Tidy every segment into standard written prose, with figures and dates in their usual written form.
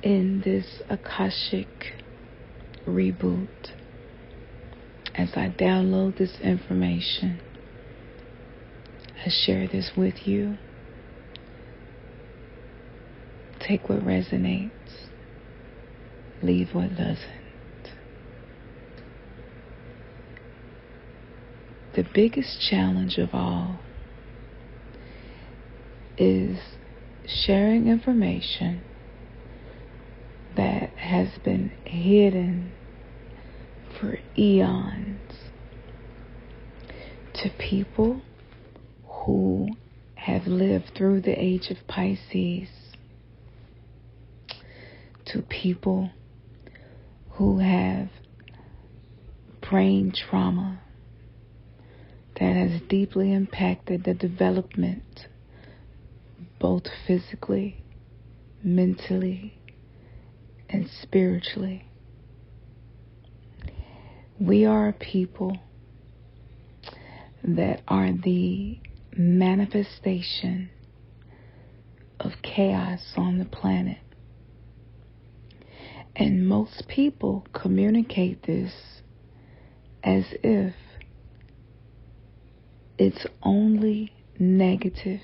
in this Akashic reboot, as I download this information, I share this with you. Take what resonates, leave what doesn't. The biggest challenge of all is sharing information that has been hidden for eons to people who have lived through the age of Pisces, to people who have brain trauma that has deeply impacted the development, both physically, mentally, and spiritually. We are a people that are the manifestation of chaos on the planet. And most people communicate this as if it's only negative,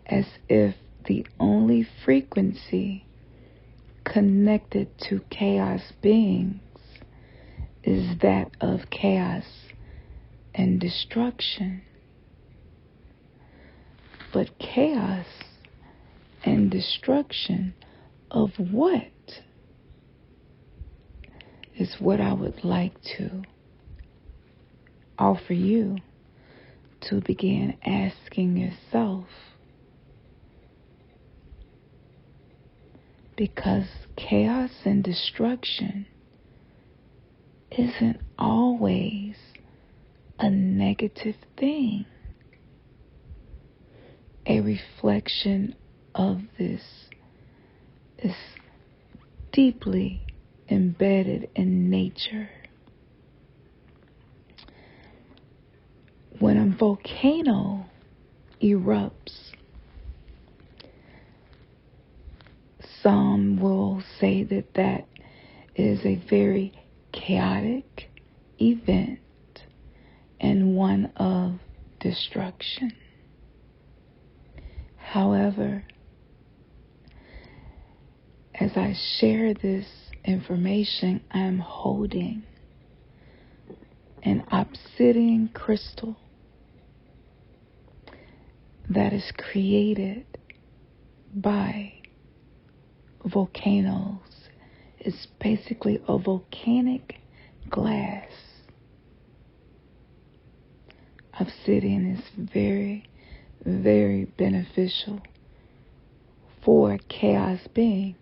as if the only frequency connected to chaos beings is that of chaos and destruction. But chaos and destruction of what is what I would like to offer you to begin asking yourself. Because chaos and destruction isn't always a negative thing. A reflection of this is deeply embedded in nature. When a volcano erupts, some will say that that is a very chaotic event and one of destruction. However, as I share this information, I am holding an obsidian crystal that is created by volcanoes. It's basically a volcanic glass. Obsidian is very, very beneficial for chaos beings.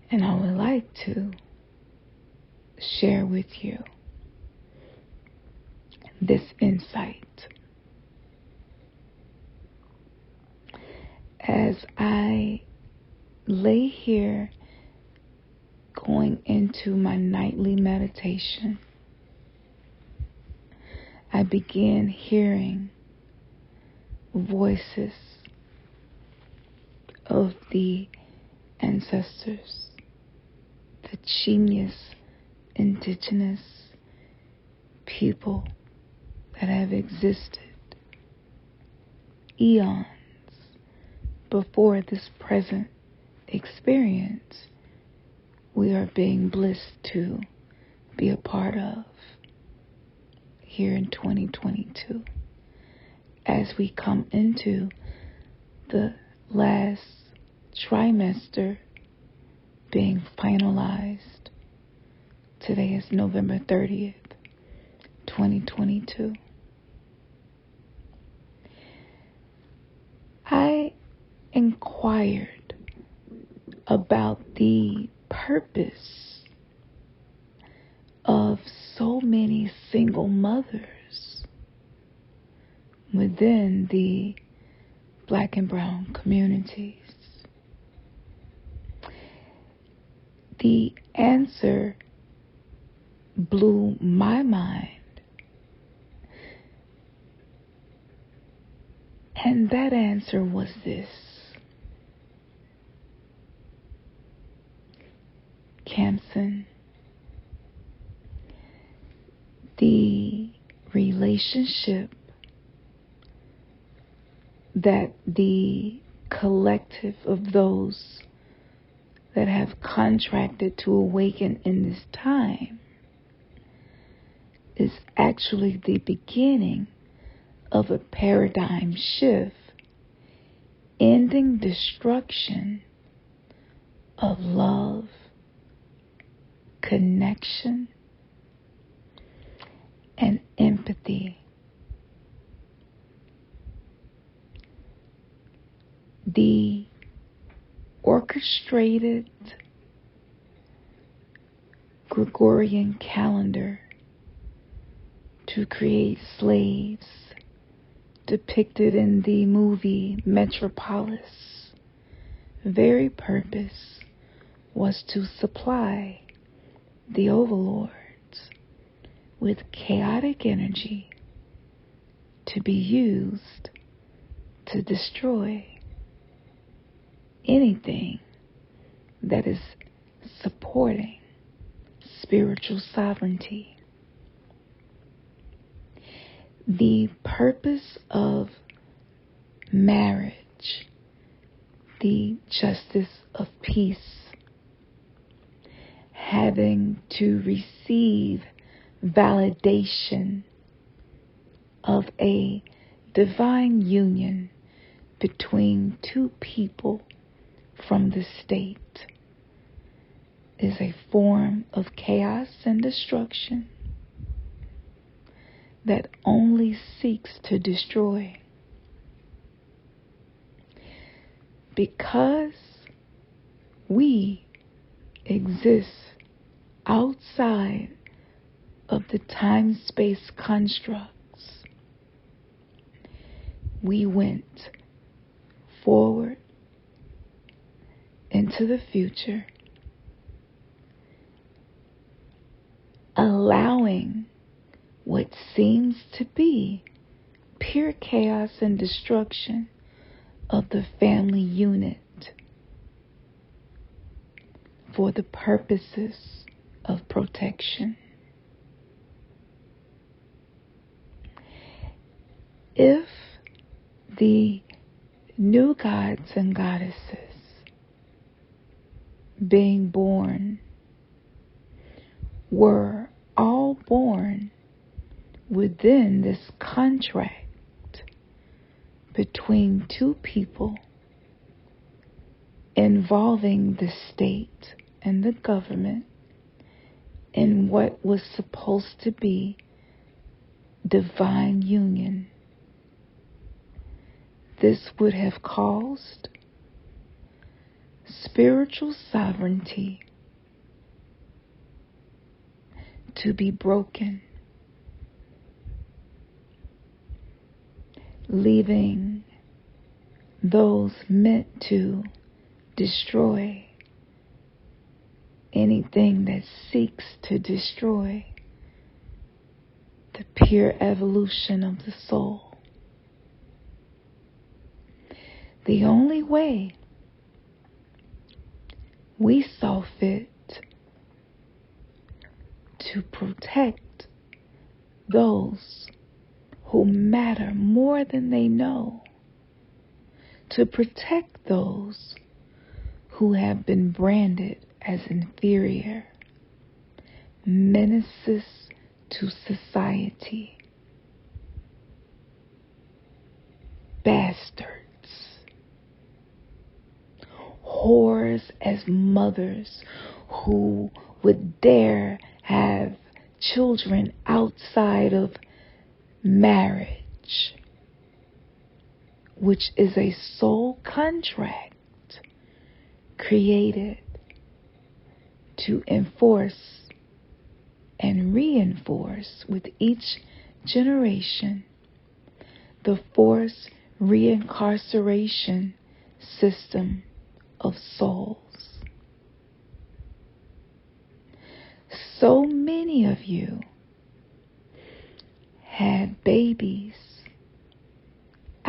And I would like to share with you this insight. As I lay here going into my nightly meditation, I began hearing voices of the ancestors, the genius indigenous people that have existed eons before this present experience we are being blessed to be a part of here in 2022, as we come into the last trimester being finalized. Today is November 30th, 2022. I inquired about the purpose of so many single mothers within the Black and brown communities. The answer blew my mind And that answer was this: Kamson, the relationship that the collective of those that have contracted to awaken in this time is actually the beginning of a paradigm shift, ending destruction of love, connection, and empathy. The orchestrated Gregorian calendar to create slaves depicted in the movie Metropolis, very purpose was to supply the overlords with chaotic energy to be used to destroy anything that is supporting spiritual sovereignty. The purpose of marriage, the justice of peace, having to receive validation of a divine union between two people from the state, is a form of chaos and destruction that only seeks to destroy. Because we exist outside of the time-space constructs, we went forward into the future, allowing what seems to be pure chaos and destruction of the family unit for the purposes of protection. If the new gods and goddesses being born were all born within this contract between two people involving the state and the government in what was supposed to be divine union, this would have caused spiritual sovereignty to be broken, leaving those meant to destroy anything that seeks to destroy the pure evolution of the soul. The only way we saw fit to protect those who matter more than they know, to protect those who have been branded as inferior, menaces to society, bastards, whores as mothers who would dare have children outside of marriage, which is a soul contract created to enforce and reinforce with each generation the forced reincarceration system of souls. So many of you had babies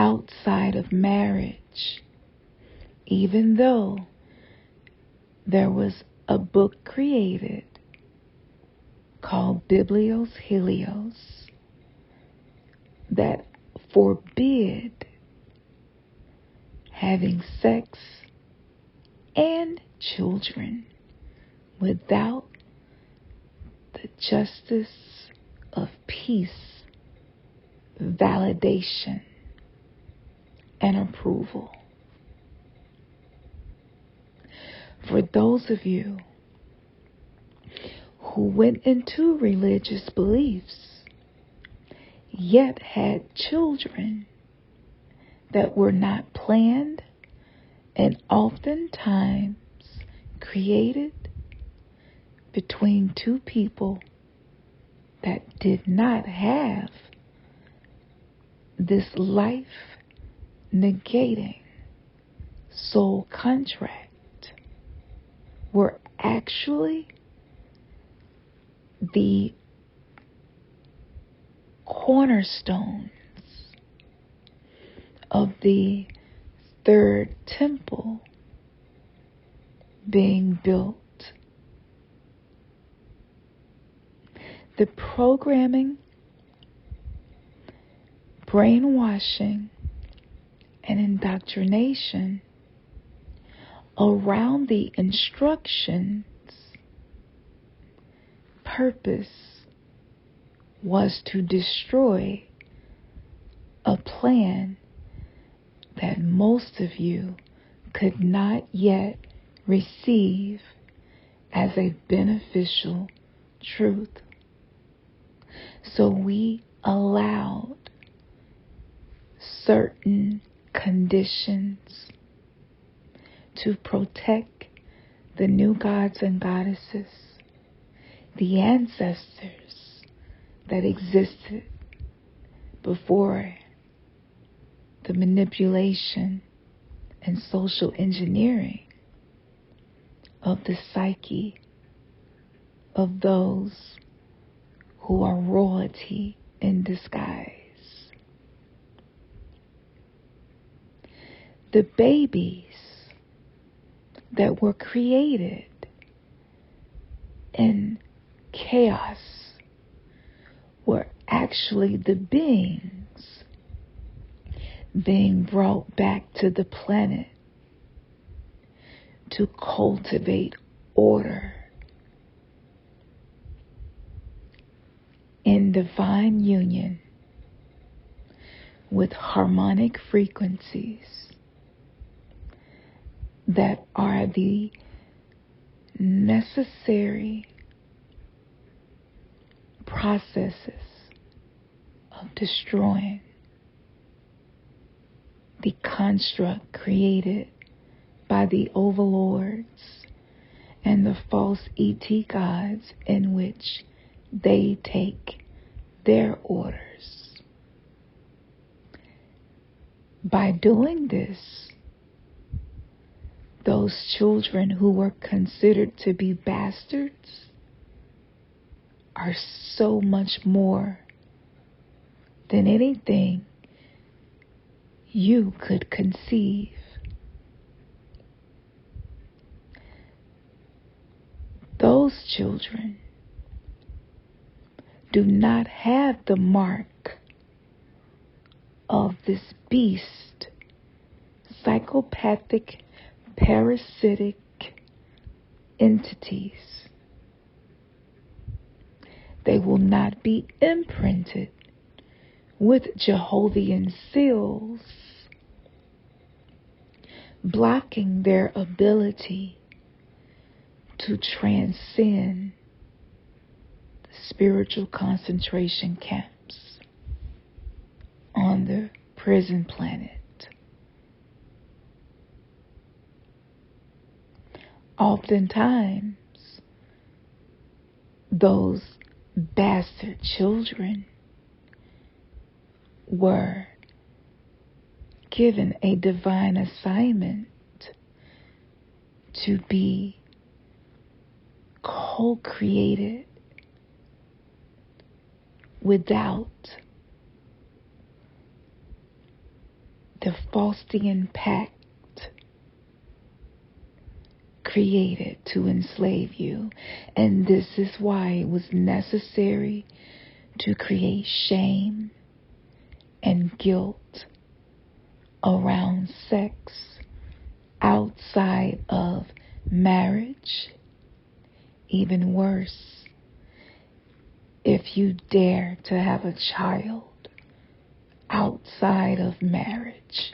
outside of marriage, even though there was a book created called Biblios Helios that forbid having sex and children without the justice of peace, validation, and approval. For those of you who went into religious beliefs yet had children that were not planned and oftentimes created between two people that did not have this life negating soul contract, were actually the cornerstones of the third temple being built. The programming, brainwashing, and indoctrination around the instructions purpose was to destroy a plan that most of you could not yet receive as a beneficial truth. So we allowed certain conditions to protect the new gods and goddesses, the ancestors that existed before the manipulation and social engineering of the psyche of those who are royalty in disguise. The babies that were created in chaos were actually the beings being brought back to the planet to cultivate order in divine union with harmonic frequencies that are the necessary processes of destroying the construct created by the overlords and the false ET gods in which they take their orders. By doing this, those children who were considered to be bastards are so much more than anything you could conceive. Those children do not have the mark of this beast, psychopathic, parasitic entities. They will not be imprinted with Jehovah's seals, blocking their ability to transcend the spiritual concentration camps on the prison planet. Oftentimes, those bastard children were given a divine assignment to be co-created without the Faustian pact created to enslave you. And this is why it was necessary to create shame and guilt around sex outside of marriage. Even worse, if you dare to have a child outside of marriage,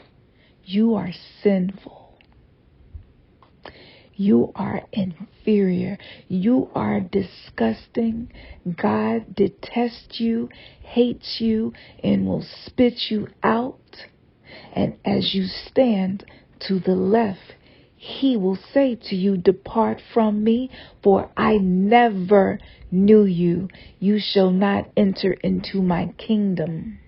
you are sinful. You are inferior. You are disgusting. God detests you, hates you, and will spit you out. And as you stand to the left, He will say to you, "Depart from me, for I never knew you. You shall not enter into my kingdom."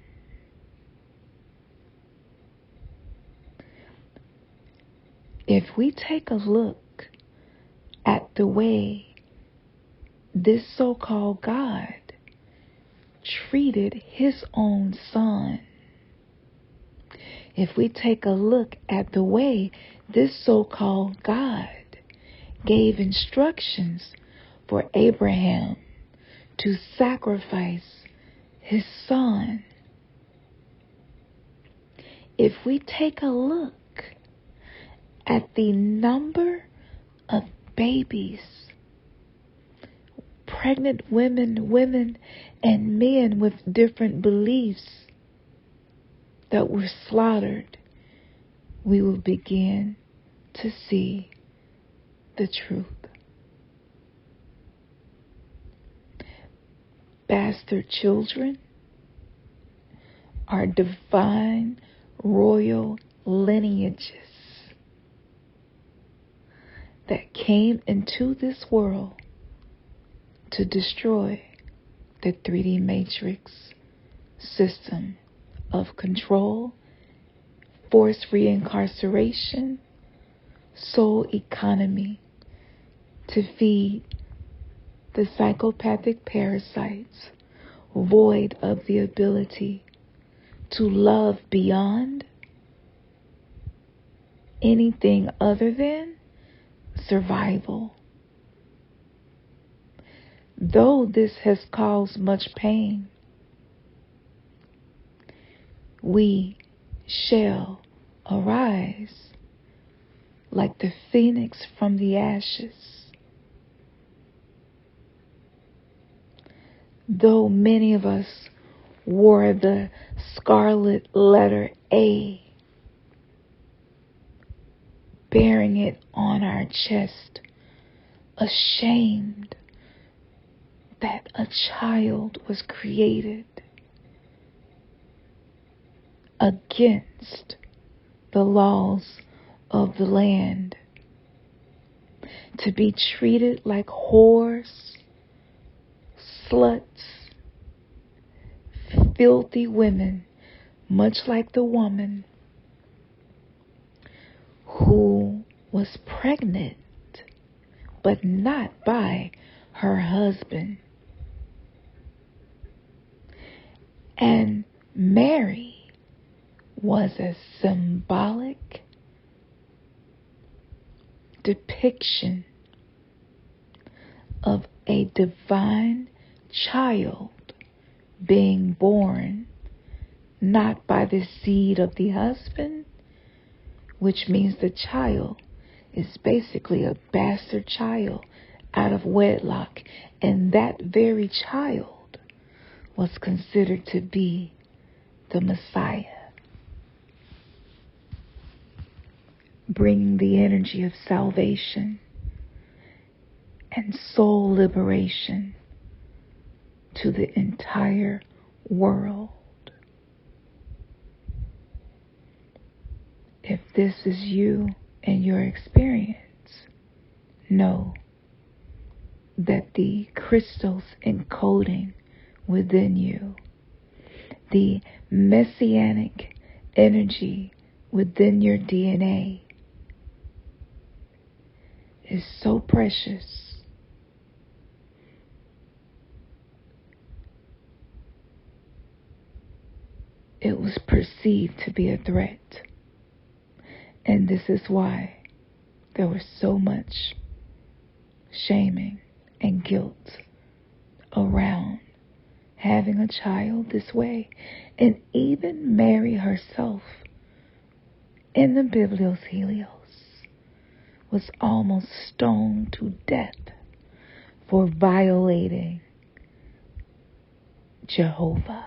If we take a look at the way this so-called God treated His own Son, if we take a look at the way this so-called God gave instructions for Abraham to sacrifice his son, if we take a look at the number of babies, pregnant women and men with different beliefs that were slaughtered, we will begin to see the truth. Bastard children are divine royal lineages that came into this world to destroy the 3D matrix system of control, forced reincarceration, soul economy, to feed the psychopathic parasites void of the ability to love beyond anything other than survival. Though this has caused much pain, we shall arise like the phoenix from the ashes. Though many of us wore the scarlet letter A, bearing it on our chest, ashamed that a child was created against the laws of the land, to be treated like whores, sluts, filthy women, much like the woman who was pregnant, but not by her husband. And Mary was a symbolic depiction of a divine child being born not by the seed of the husband, which means the child is basically a bastard child out of wedlock, and that very child was considered to be the Messiah, bringing the energy of salvation and soul liberation to the entire world. If this is you and your experience, know that the crystals encoding within you, the messianic energy within your DNA, is so precious. It was perceived to be a threat. And this is why there was so much shaming and guilt around having a child this way. And even Mary herself in the Biblios Helios was almost stoned to death for violating Jehovah.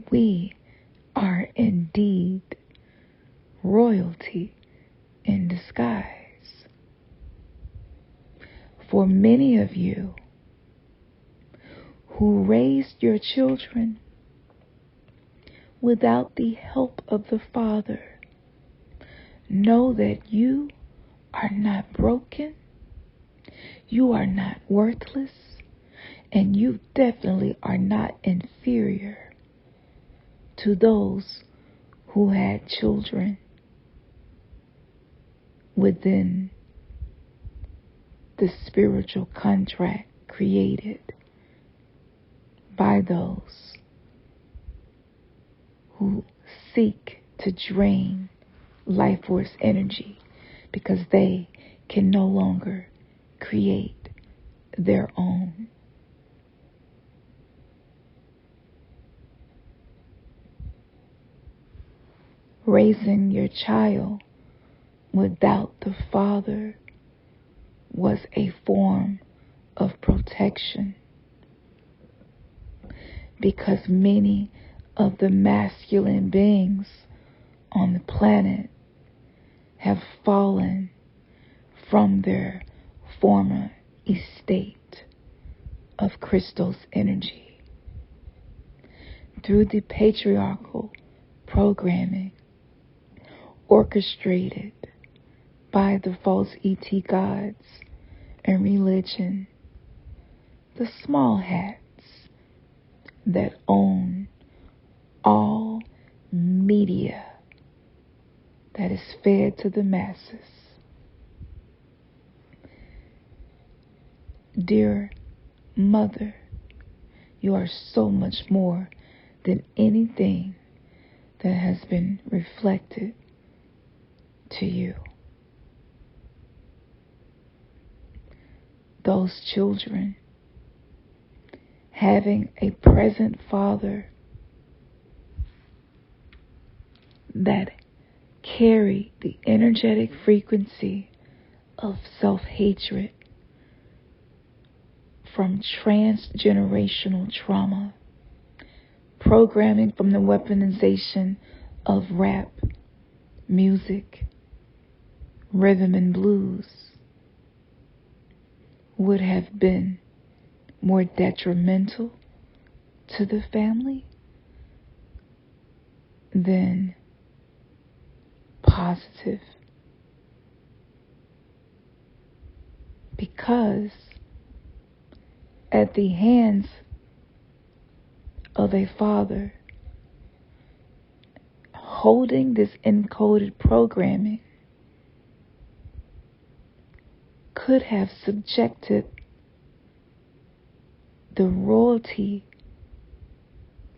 We are indeed royalty in disguise. For many of you who raised your children without the help of the Father, know that you are not broken, you are not worthless, and you definitely are not inferior to those who had children within the spiritual contract created by those who seek to drain life force energy because they can no longer create their own. Raising your child without the Father was a form of protection, because many of the masculine beings on the planet have fallen from their former estate of Christos energy through the patriarchal programming orchestrated by the false ET gods and religion, the small hats that own all media that is fed to the masses. Dear Mother, you are so much more than anything that has been reflected to you. Those children having a present Father that carry the energetic frequency of self-hatred from transgenerational trauma, programming from the weaponization of rap, music, rhythm and blues, would have been more detrimental to the family than positive. Because at the hands of a father holding this encoded programming could have subjected the royalty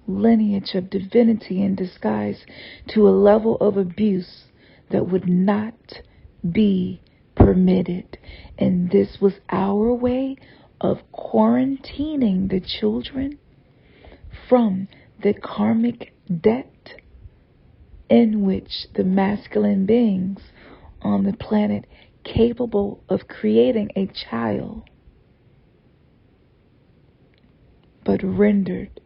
lineage of divinity in disguise to a level of abuse that would not be permitted. And this was our way of quarantining the children from the karmic debt in which the masculine beings on the planet capable of creating a child but rendered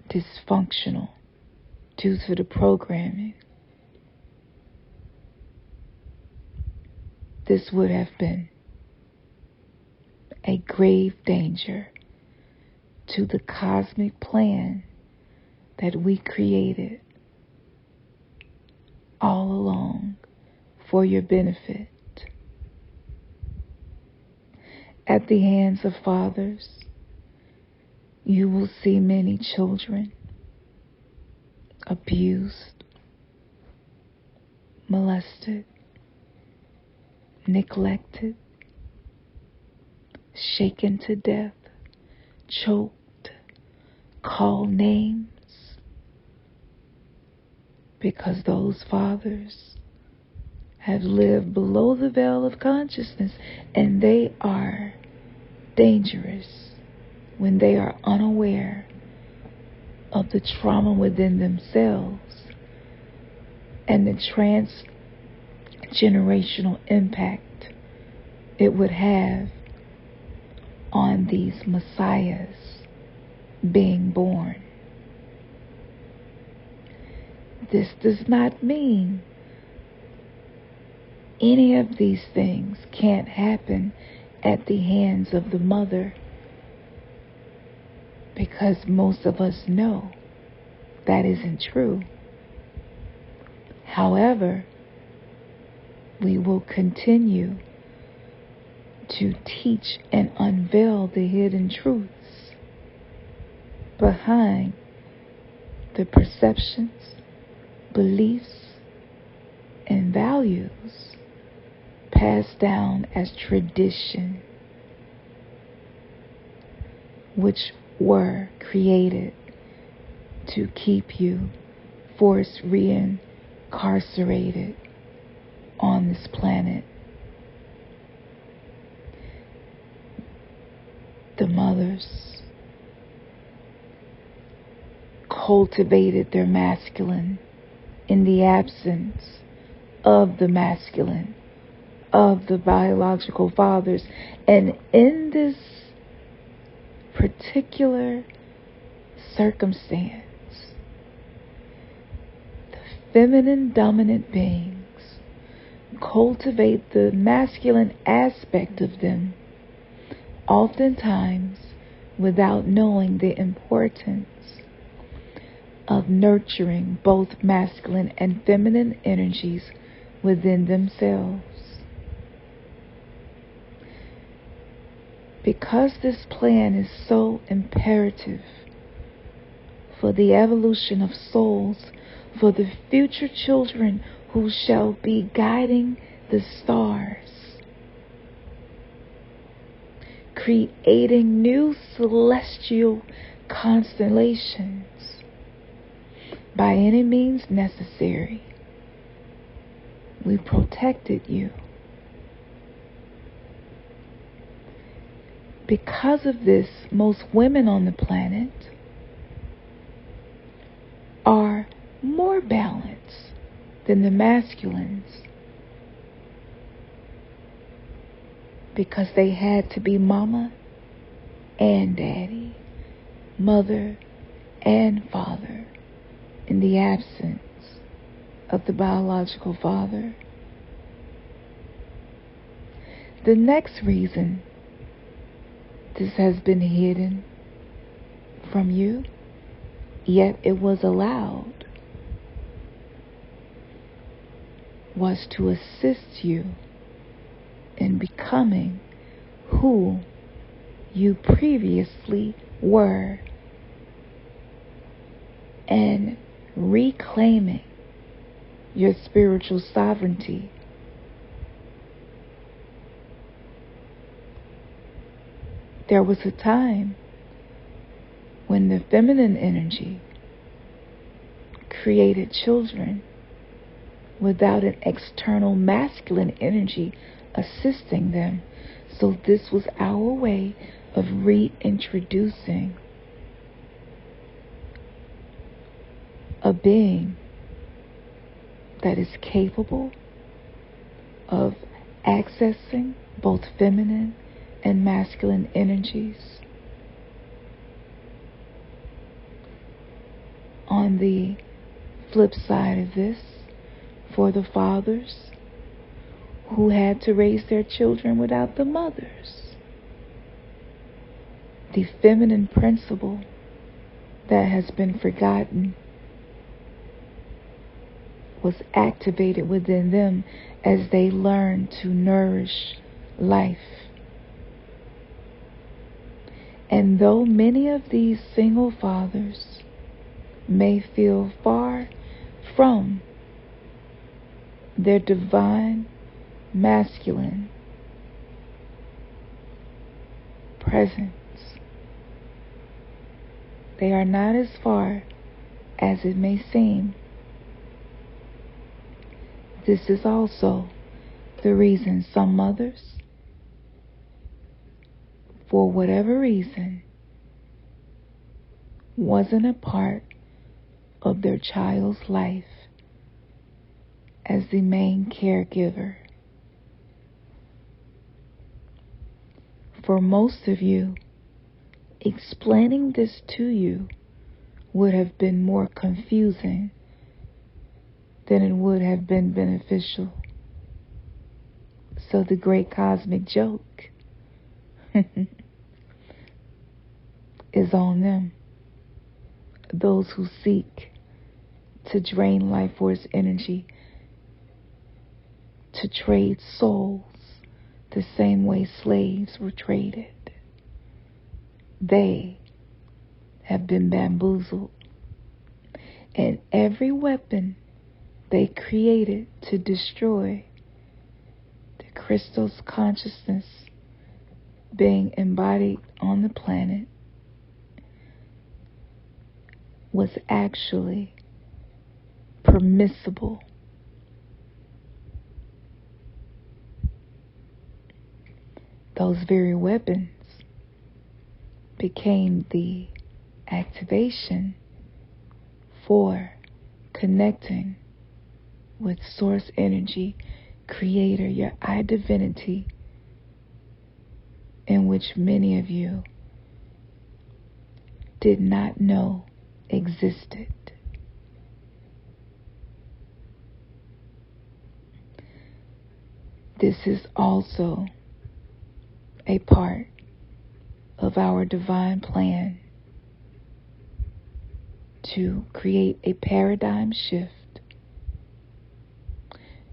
dysfunctional due to the programming. This would have been a grave danger to the cosmic plan that we created all along for your benefit. At the hands of fathers, you will see many children abused, molested, neglected, shaken to death, choked, call names, because those fathers have lived below the veil of consciousness, and they are dangerous when they are unaware of the trauma within themselves and the transgenerational impact it would have on these messiahs being born. This does not mean any of these things can't happen at the hands of the mother, because most of us know that isn't true. However, we will continue to teach and unveil the hidden truths behind the perceptions, beliefs, and values passed down as tradition, which were created to keep you forced reincarcerated on this planet. The mothers cultivated their masculine in the absence of the masculine of the biological fathers. And in this particular circumstance, the feminine dominant beings cultivate the masculine aspect of them, oftentimes without knowing the importance of nurturing both masculine and feminine energies within themselves. Because this plan is so imperative for the evolution of souls, for the future children who shall be guiding the stars, creating new celestial constellations by any means necessary, we protected you. Because of this, most women on the planet are more balanced than the masculines, because they had to be mama and daddy, mother and father, in the absence of the biological father. The next reason this has been hidden from you, yet it was allowed, was to assist you in becoming who you previously were and reclaiming your spiritual sovereignty. There was a time when the feminine energy created children without an external masculine energy assisting them. So this was our way of reintroducing a being that is capable of accessing both feminine and masculine energies. On the flip side of this, for the fathers who had to raise their children without the mothers, the feminine principle that has been forgotten was activated within them as they learned to nourish life. And though many of these single fathers may feel far from their divine masculine presence, They are not as far as it may seem. This is also the reason some mothers, for whatever reason, wasn't a part of their child's life as the main caregiver. For most of you, explaining this to you would have been more confusing than it would have been beneficial. So the great cosmic joke is on them. Those who seek to drain life force energy, to trade souls the same way slaves were traded. They have been bamboozled, and every weapon they created to destroy the crystal's consciousness being embodied on the planet was actually permissible. Those very weapons became the activation for connecting with source energy, creator, your IDIVINITY, in which many of you did not know existed. This is also a part of our divine plan to create a paradigm shift,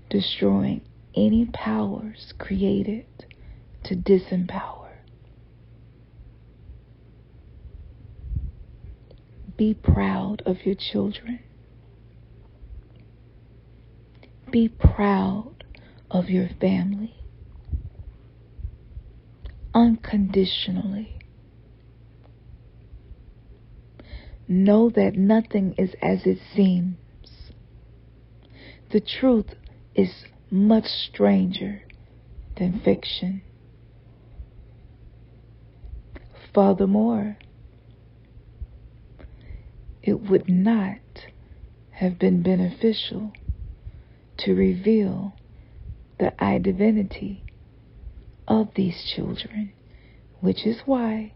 destroying any powers created to disempower. Be proud of your children. Be proud of your family. Unconditionally. Know that nothing is as it seems. The truth is much stranger than fiction. Furthermore, it would not have been beneficial to reveal the IDIVINITY of these children, which is why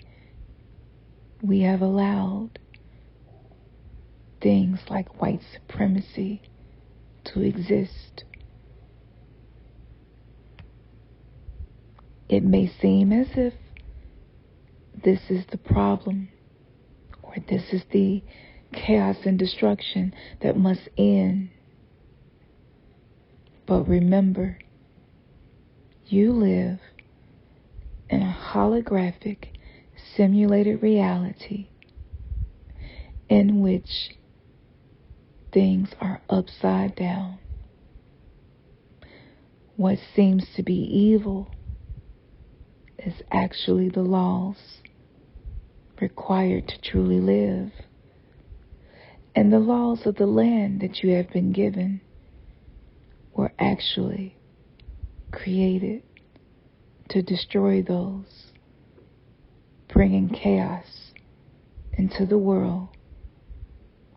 we have allowed things like white supremacy to exist. It may seem as if this is the problem, or this is the chaos and destruction that must end. But remember, you live in a holographic, simulated reality in which things are upside down. What seems to be evil is actually the laws required to truly live, and the laws of the land that you have been given were actually created to destroy those, bringing chaos into the world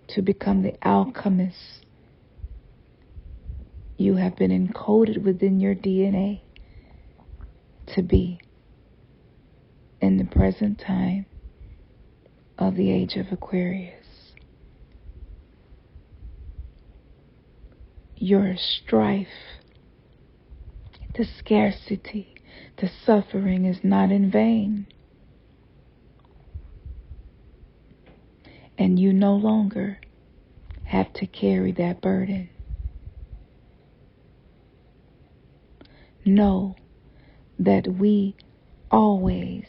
to become the alchemists you have been encoded within your DNA to be in the present time of the age of Aquarius. Your strife, the scarcity, the suffering is not in vain. And you no longer have to carry that burden. Know that we always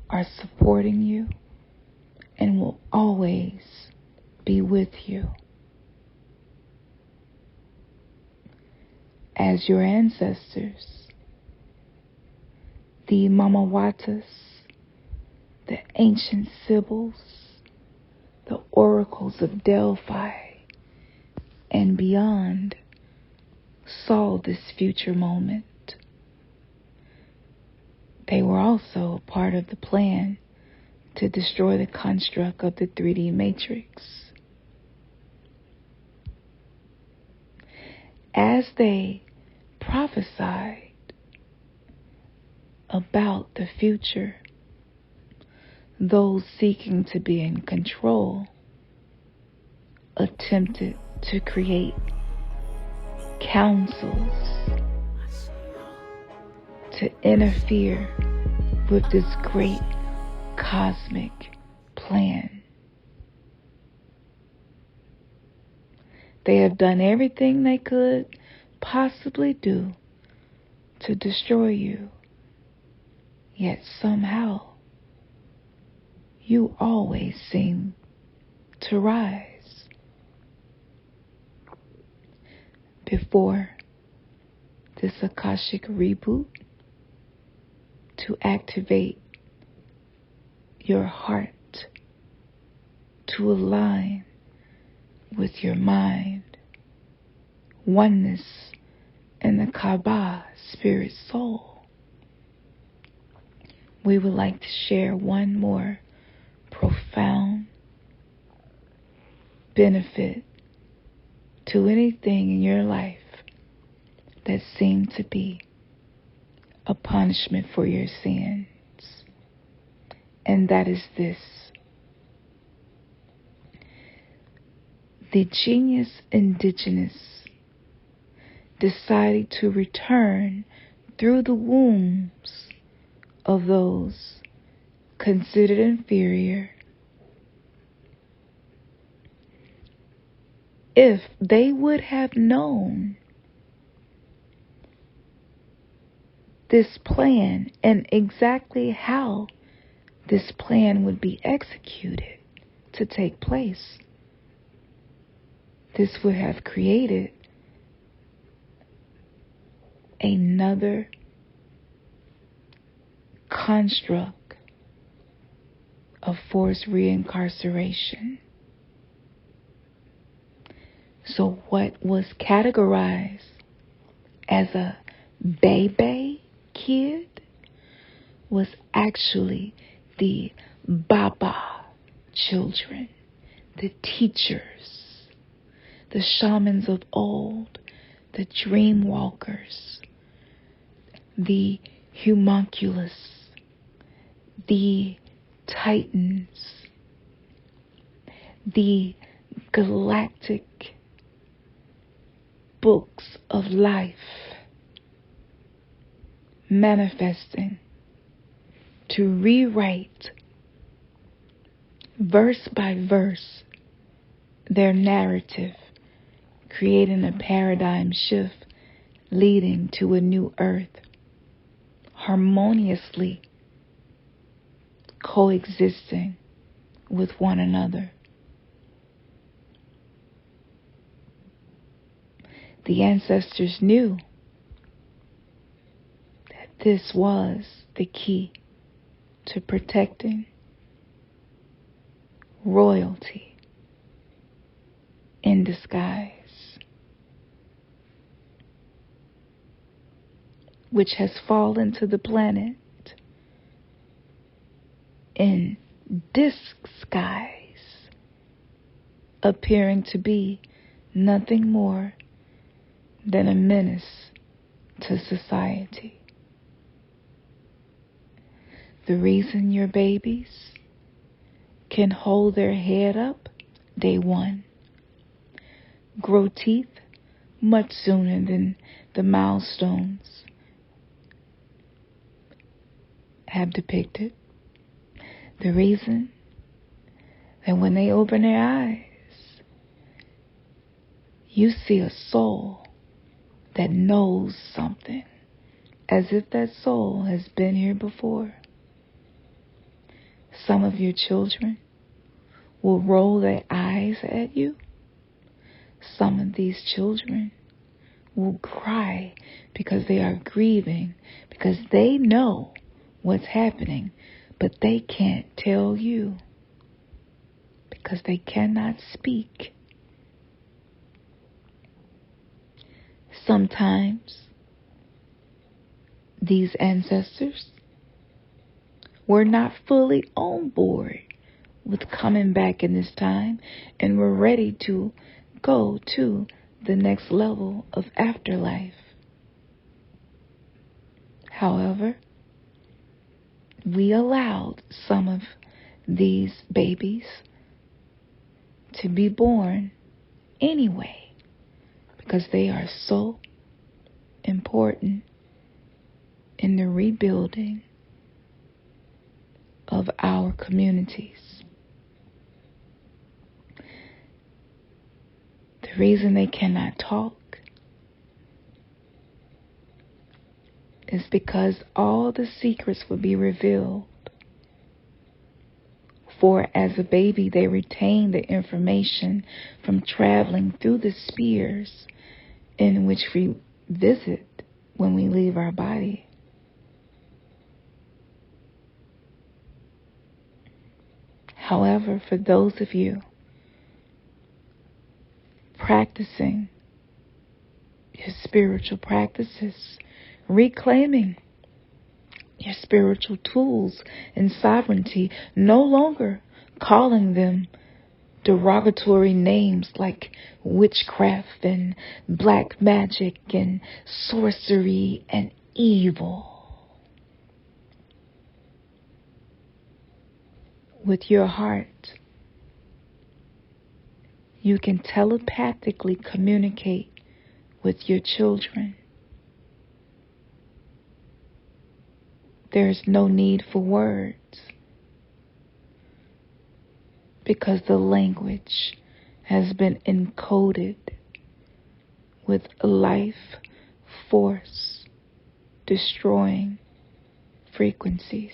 are supporting you and will always be with you. As your ancestors, the Mamawatas, the ancient Sibyls, the oracles of Delphi, and beyond saw this future moment. They were also a part of the plan to destroy the construct of the 3D matrix. As they prophesied about the future, those seeking to be in control attempted to create councils to interfere with this great cosmic plan. They have done everything they could possibly do to destroy you, yet somehow you always seem to rise. Before this Akashic reboot, to activate your heart, to align with your mind, oneness in the Kaaba, spirit, soul, we would like to share one more profound benefit to anything in your life that seemed to be a punishment for your sins. And that is this: the genius indigenous decided to return through the wombs of those considered inferior. If they would have known this plan and exactly how this plan would be executed to take place, this would have created another construct of forced reincarceration. So what was categorized as a baby kid was actually the Baba children, the teachers, the shamans of old, the dream walkers, the homunculus, the titans, the galactic books of life, manifesting to rewrite verse by verse their narrative, creating a paradigm shift leading to a new earth, harmoniously coexisting with one another. The ancestors knew that this was the key to protecting royalty in disguise, which has fallen to the planet in disguise, appearing to be nothing more than a menace to society. The reason your babies can hold their head up day one, grow teeth much sooner than the milestones have depicted. The reason that when they open their eyes, you see a soul that knows something, as if that soul has been here before. Some of your children will roll their eyes at you. Some of these children will cry because they are grieving, because they know what's happening, but they can't tell you because they cannot speak. Sometimes these ancestors were not fully on board with coming back in this time and were ready to go to the next level of afterlife. However, we allowed some of these babies to be born anyway because they are so important in the rebuilding of our communities. The reason they cannot talk is because all the secrets will be revealed. For as a baby, they retain the information from traveling through the spheres in which we visit when we leave our body. However, for those of you practicing your spiritual practices, reclaiming your spiritual tools and sovereignty, no longer calling them derogatory names like witchcraft and black magic and sorcery and evil. With your heart, you can telepathically communicate with your children. There is no need for words because the language has been encoded with life force destroying frequencies.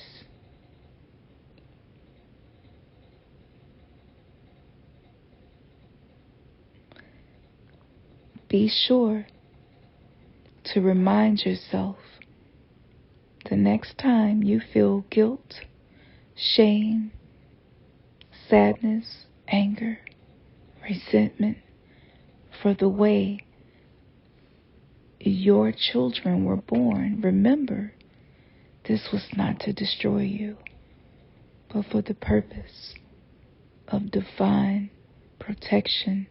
Be sure to remind yourself the next time you feel guilt, shame, sadness, anger, resentment for the way your children were born, remember, this was not to destroy you, but for the purpose of divine protection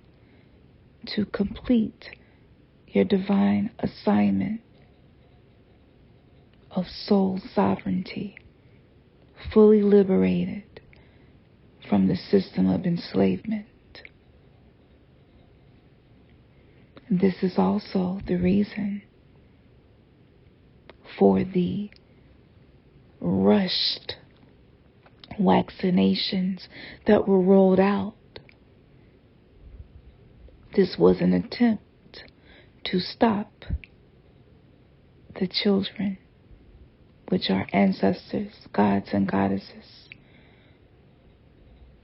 to complete your divine assignment of soul sovereignty, fully liberated from the system of enslavement. This is also the reason for the rushed vaccinations that were rolled out. This was an attempt to stop the children, which are ancestors, gods and goddesses,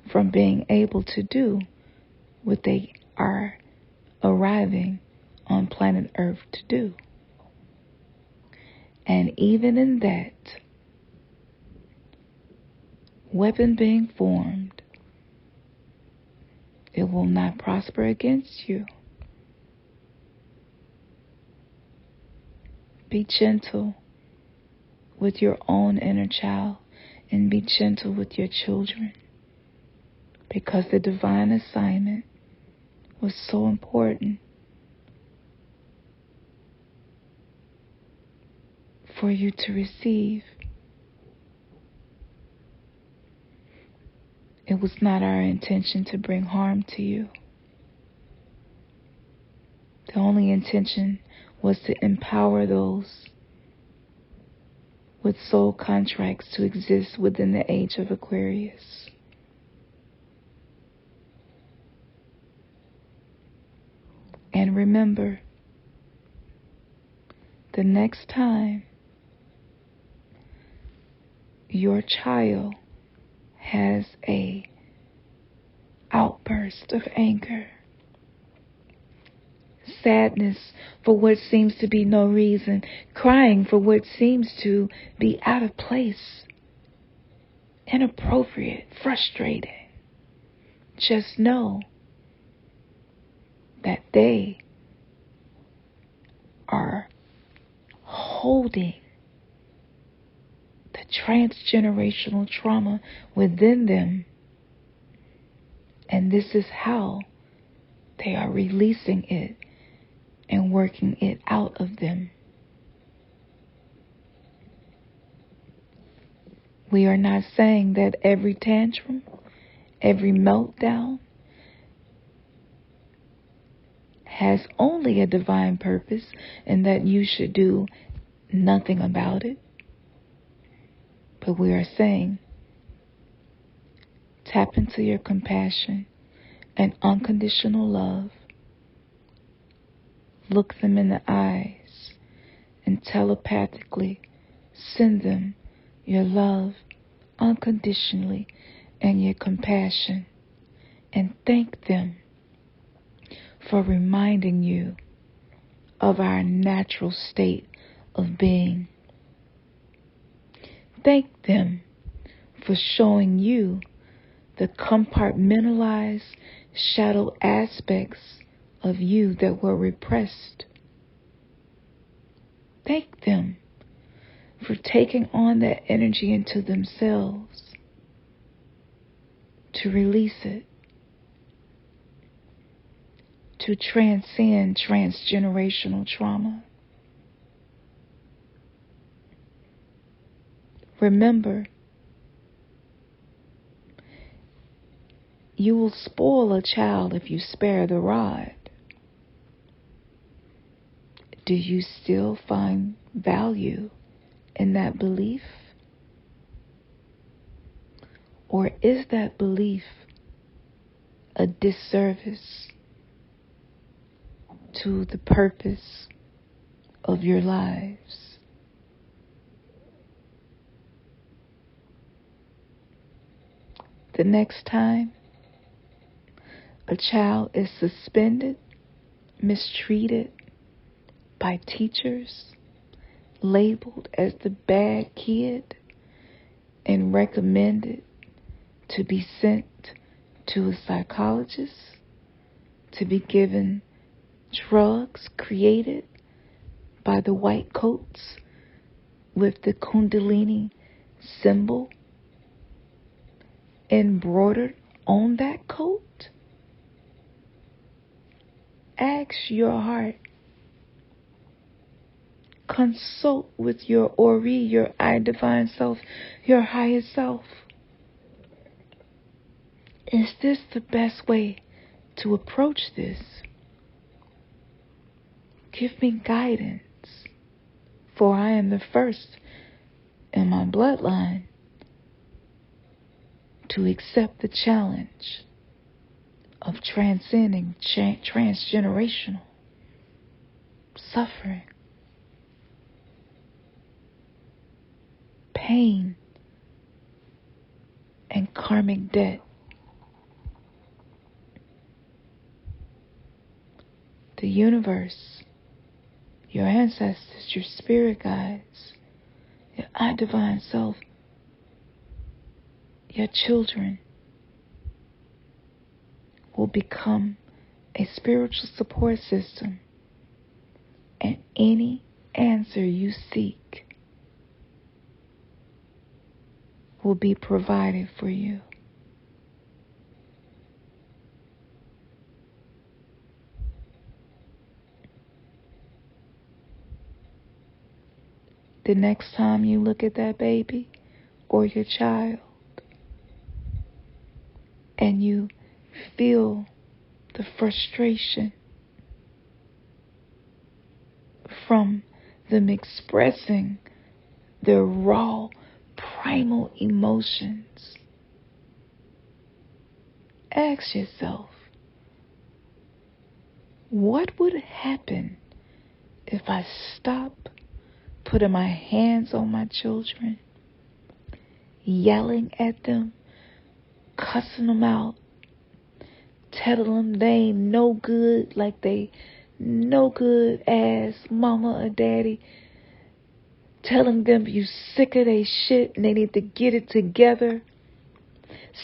from being able to do what they are arriving on planet Earth to do. And even in that weapon being formed, it will not prosper against you. Be gentle with your own inner child and be gentle with your children, because the divine assignment was so important for you to receive. It was not our intention to bring harm to you. The only intention was to empower those with soul contracts to exist within the age of Aquarius. And remember, the next time your child has a outburst of anger, sadness for what seems to be no reason, crying for what seems to be out of place, inappropriate, frustrating. Just know that they are holding the transgenerational trauma within them. And this is how they are releasing it and working it out of them. We are not saying that every tantrum, every meltdown has only a divine purpose and that you should do nothing about it. But we are saying, tap into your compassion and unconditional love. Look them in the eyes and telepathically send them your love unconditionally and your compassion, and thank them for reminding you of our natural state of being. Thank them for showing you the compartmentalized shadow aspects of you that were repressed. Thank them for taking on that energy into themselves to release it, to transcend transgenerational trauma. Remember, you will spoil a child if you spare the rod. Do you still find value in that belief? Or is that belief a disservice to the purpose of your lives? The next time a child is suspended, mistreated by teachers, labeled as the bad kid, and recommended to be sent to a psychologist, to be given drugs created by the white coats with the Kundalini symbol embroidered on that coat? Ask your heart. Consult with your Ori, your I Divine Self, your higher self. Is this the best way to approach this? Give me guidance, for I am the first in my bloodline to accept the challenge of transcending transgenerational suffering, pain, and karmic debt. The universe, your ancestors, your spirit guides, your I Divine Self, your children will become a spiritual support system, and any answer you seek will be provided for you. The next time you look at that baby or your child and you feel the frustration from them expressing their raw, primal emotions, ask yourself, what would happen if I stop putting my hands on my children, yelling at them, cussing them out, telling them they ain't no good, like they no good as mama or daddy, telling them you sick of their shit and they need to get it together,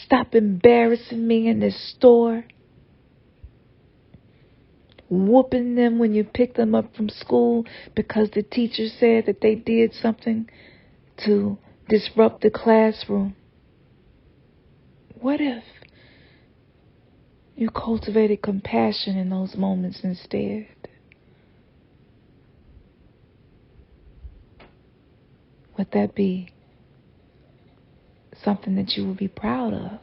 Stop embarrassing me in this store. Whooping them when you pick them up from school because the teacher said that they did something to disrupt the classroom. What if you cultivated compassion in those moments instead? Would that be something that you would be proud of?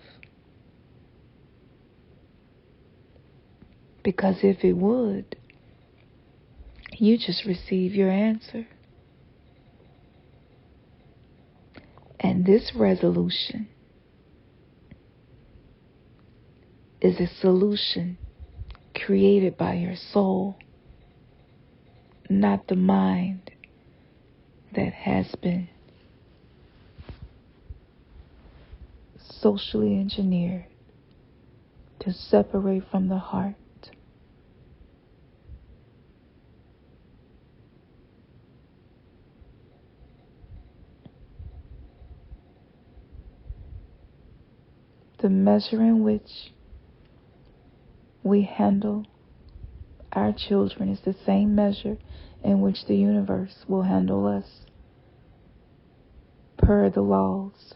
Because if it would, you just receive your answer. And this resolution is a solution created by your soul, not the mind that has been socially engineered to separate from the heart. The measure in which we handle our children is the same measure in which the universe will handle us, per the laws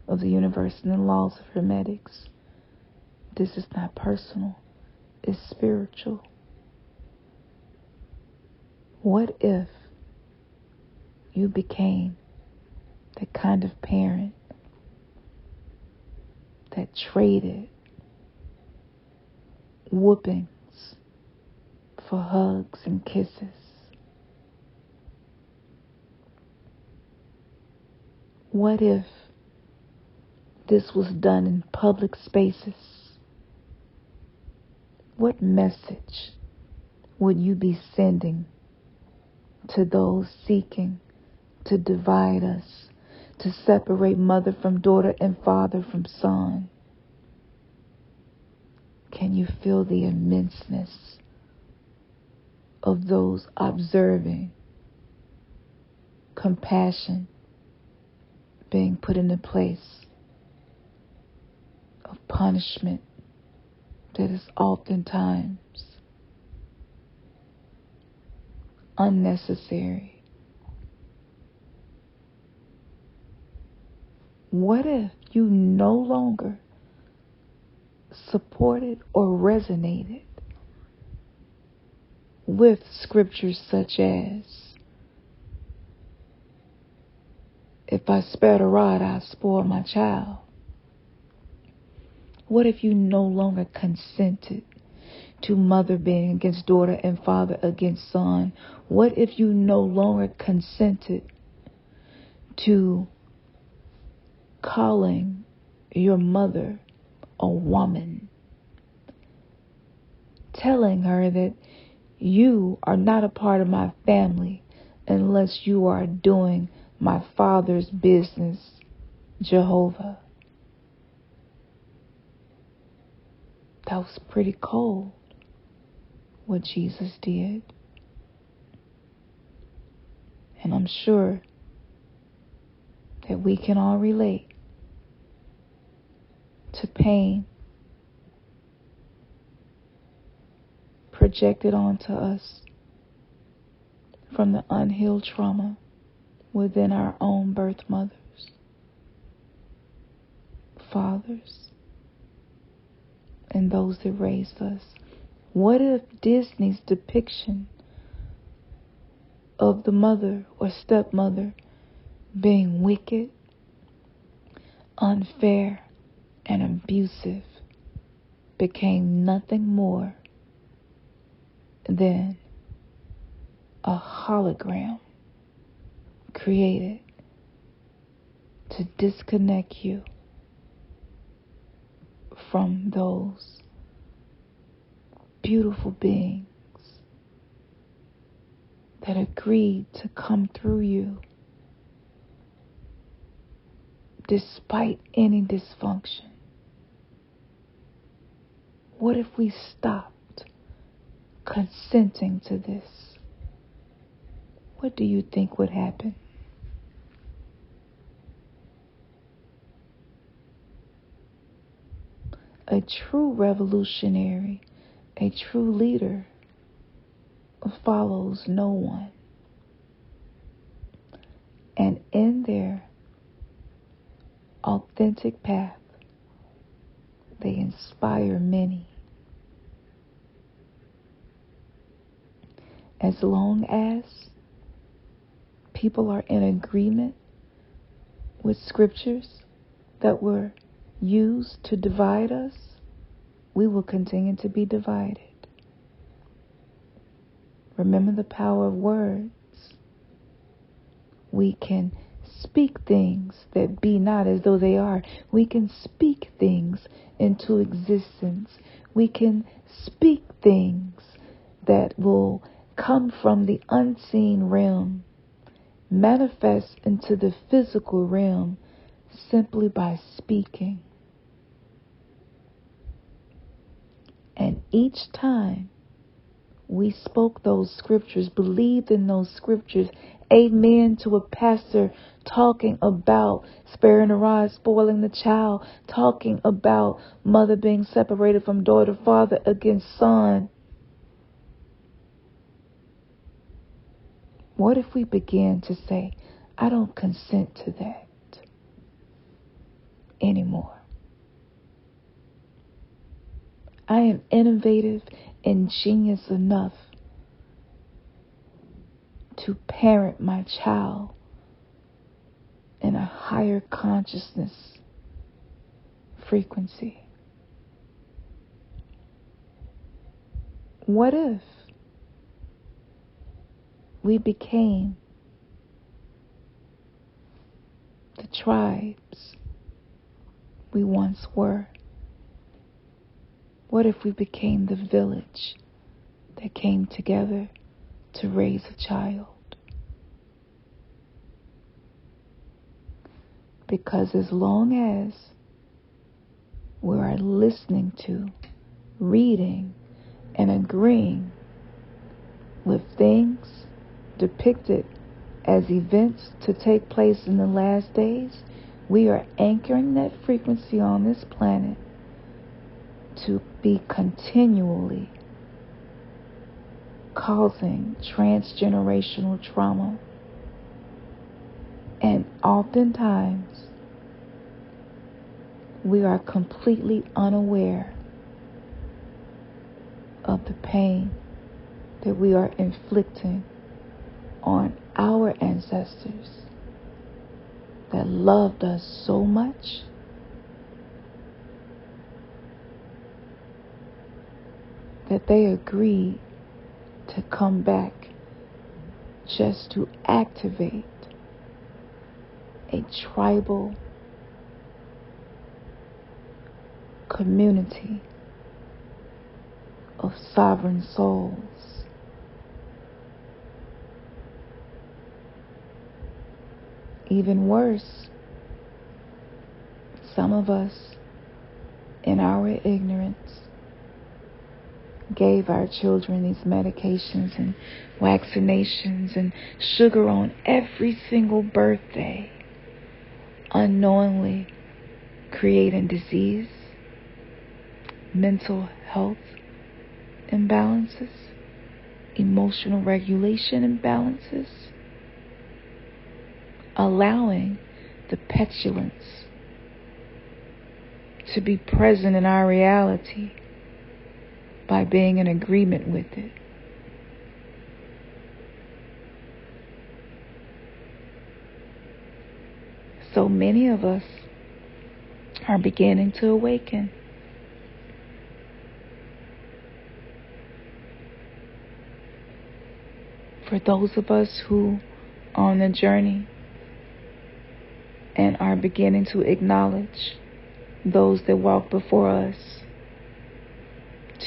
of the universe and the laws of hermetics. This is not personal, it's spiritual. What if you became the kind of parent that traded whoopings for hugs and kisses? What if this was done in public spaces? What message would you be sending to those seeking to divide us, to separate mother from daughter and father from son? Can you feel the immenseness of those observing compassion being put into place of punishment that is oftentimes unnecessary? What if you no longer supported or resonated with scriptures such as, if I spare the rod, I spoil my child? What if you no longer consented to mother being against daughter and father against son? What if you no longer consented to calling your mother a woman, telling her that you are not a part of my family unless you are doing my father's business, Jehovah? That was pretty cold, what Jesus did. And I'm sure that we can all relate to pain projected onto us from the unhealed trauma within our own birth mothers, fathers, and those that raised us. What if Disney's depiction of the mother or stepmother being wicked, unfair, and abusive became nothing more than a hologram created to disconnect you from those beautiful beings that agreed to come through you despite any dysfunction? What if we stopped consenting to this? What do you think would happen? A true revolutionary, a true leader, follows no one. And in their authentic path, they inspire many. As long as people are in agreement with scriptures that were used to divide us, we will continue to be divided. Remember the power of words. We can speak things that be not as though they are. We can speak things into existence. We can speak things that will come from the unseen realm, manifest into the physical realm simply by speaking. And each time we spoke those scriptures, believed in those scriptures, amen to a pastor talking about sparing the rod, spoiling the child, talking about mother being separated from daughter, father against son. What if we began to say, I don't consent to that anymore? I am innovative and genius enough to parent my child in a higher consciousness frequency. What if we became the tribes we once were? What if we became the village that came together to raise a child? Because as long as we are listening to, reading, and agreeing with things depicted as events to take place in the last days, we are anchoring that frequency on this planet to be continually causing transgenerational trauma. And oftentimes, we are completely unaware of the pain that we are inflicting on our ancestors that loved us so much that they agreed to come back just to activate a tribal community of sovereign souls. Even worse, some of us, in our ignorance, gave our children these medications and vaccinations and sugar on every single birthday, unknowingly creating disease, mental health imbalances, emotional regulation imbalances, allowing the petulance to be present in our reality by being in agreement with it. So many of us are beginning to awaken. For those of us who are on the journey and are beginning to acknowledge those that walk before us,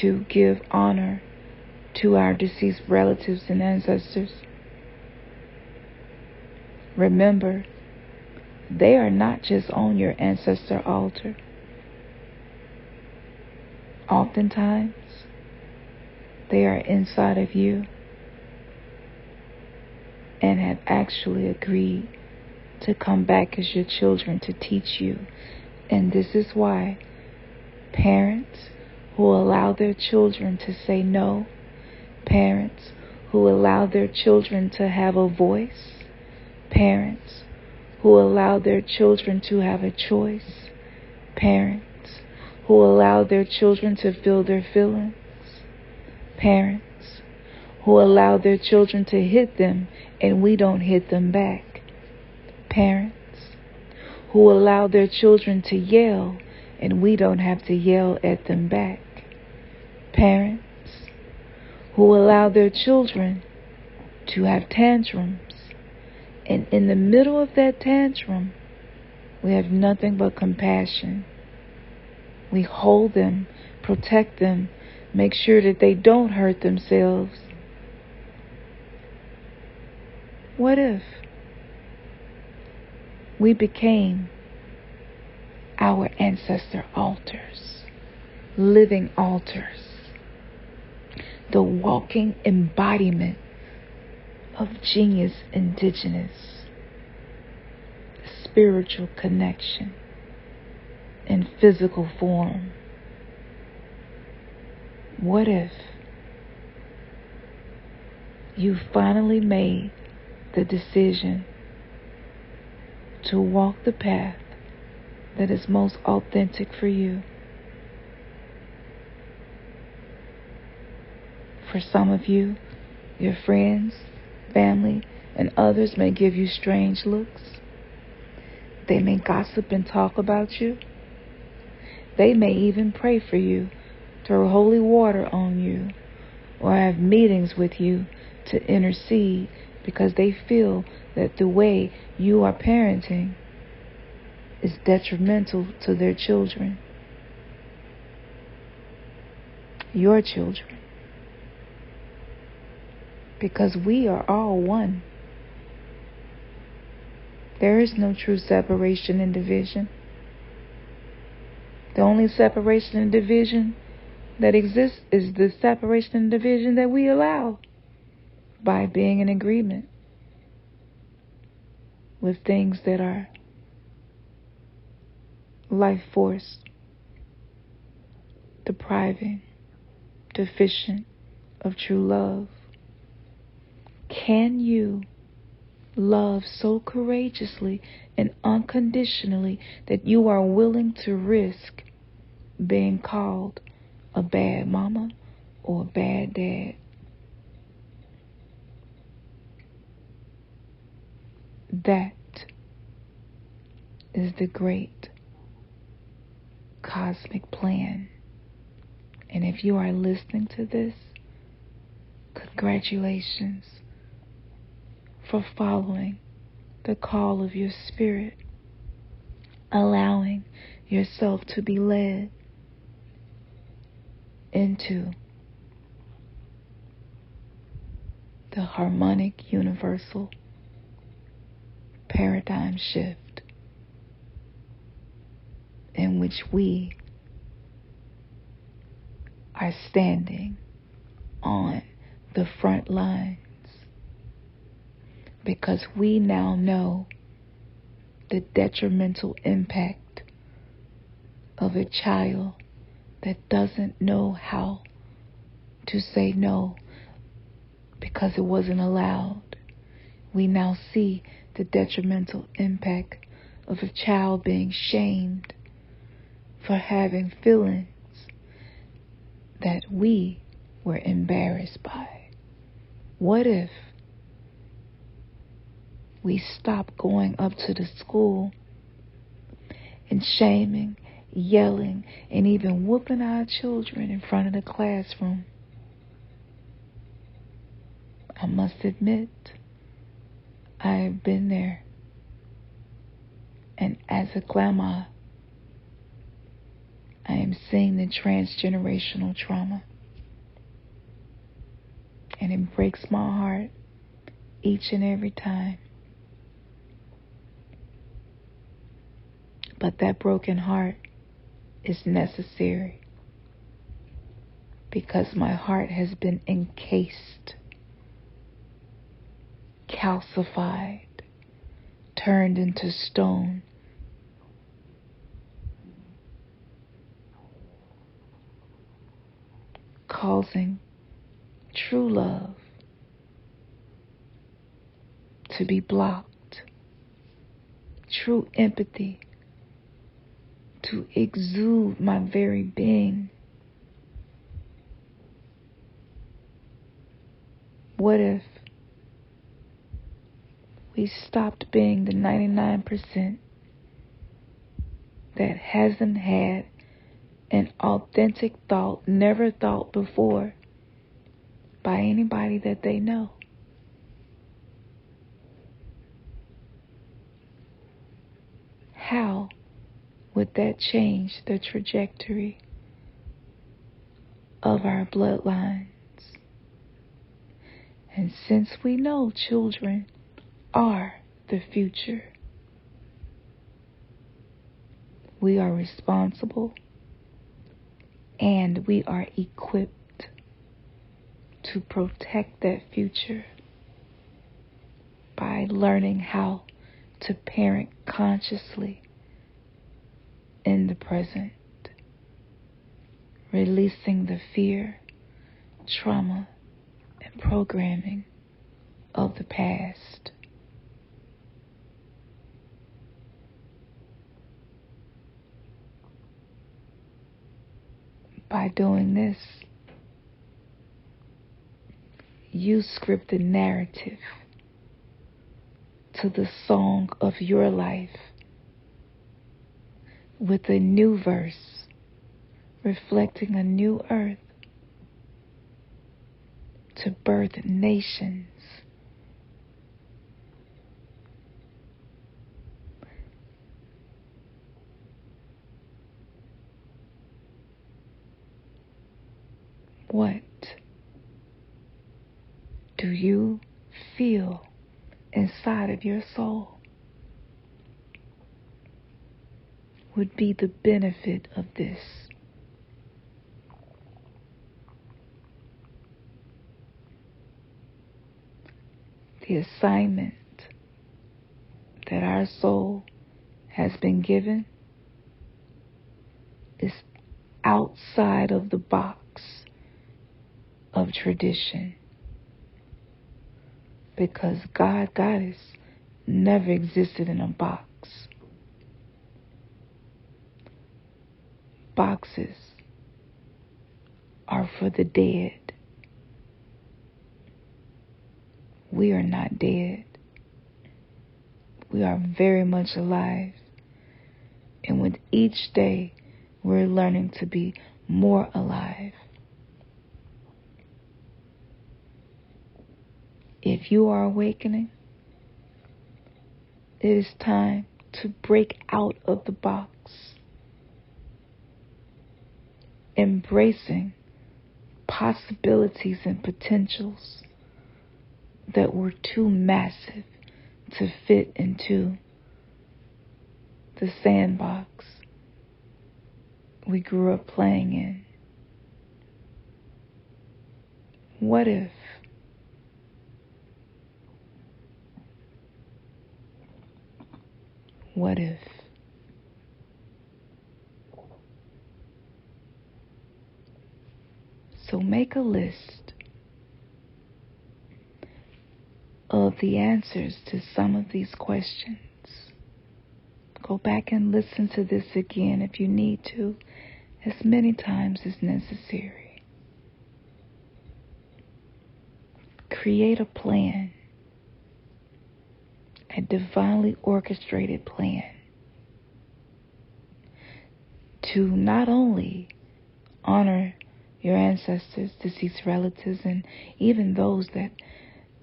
to give honor to our deceased relatives and ancestors, remember, they are not just on your ancestor altar. Oftentimes, they are inside of you and have actually agreed to come back as your children to teach you. And this is why Parents who allow their children to say no. Parents who allow their children to have a voice. Parents who allow their children to have a choice. Parents who allow their children to feel their feelings. Parents who allow their children to hit them and we don't hit them back. Parents who allow their children to yell and we don't have to yell at them back. Parents who allow their children to have tantrums, and in the middle of that tantrum, we have nothing but compassion. We hold them, protect them, make sure that they don't hurt themselves. What if we became our ancestor altars, living altars, the walking embodiment of genius indigenous, spiritual connection in physical form? What if you finally made the decision to walk the path that is most authentic for you? For some of you, your friends, family, and others may give you strange looks. They may gossip and talk about you. They may even pray for you, throw holy water on you, or have meetings with you to intercede because they feel that the way you are parenting is detrimental to their children, your children. Because we are all one. There is no true separation and division. The only separation and division that exists is the separation and division that we allow by being in agreement with things that are life force depriving, deficient of true love. Can you love so courageously and unconditionally that you are willing to risk being called a bad mama or a bad dad? That is the great cosmic plan. And if you are listening to this, congratulations for following the call of your spirit, allowing yourself to be led into the harmonic universal paradigm shift in which we are standing on the front lines, because we now know the detrimental impact of a child that doesn't know how to say no because it wasn't allowed. We now see the detrimental impact of a child being shamed for having feelings that we were embarrassed by. What if we stop going up to the school and shaming, yelling, and even whooping our children in front of the classroom? I must admit, I have been there. And as a grandma, I am seeing the transgenerational trauma. And it breaks my heart each and every time. But that broken heart is necessary, because my heart has been encased, calcified, turned into stone causing true love to be blocked, true empathy to exude my very being? What if we stopped being the 99% that hasn't had an authentic thought, never thought before by anybody that they know? How would that change the trajectory of our bloodlines? And since we know children are the future, we are responsible and we are equipped to protect that future by learning how to parent consciously in the present, releasing the fear, trauma, and programming of the past. By doing this, you script the narrative to the song of your life with a new verse reflecting a new earth to birth nations. What do you feel inside of your soul would be the benefit of this? The assignment that our soul has been given is outside of the box of tradition, because God, Goddess, never existed in a box. Boxes are for the dead. We are not dead. We are very much alive. And with each day, we're learning to be more alive. If you are awakening, it is time to break out of the box, embracing possibilities and potentials that were too massive to fit into the sandbox we grew up playing in. What if So make a list of the answers to some of these questions. Go back and listen to this again if you need to, as many times as necessary. Create a plan, a divinely orchestrated plan to not only honor your ancestors, deceased relatives, and even those that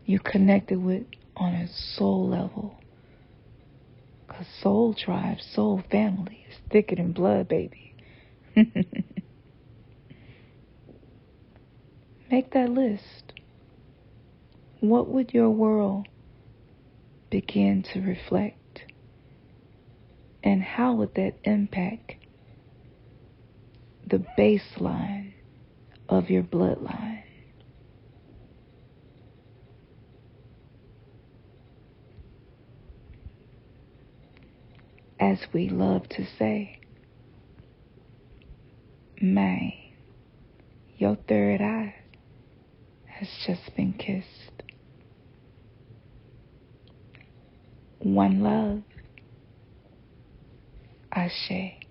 you connected with on a soul level. Because soul tribe, soul family is thicker than blood, baby. Make that list. What would your world begin to reflect? And how would that impact the baseline of your bloodline? As we love to say, man, your third eye just been kissed. One love. Ashe.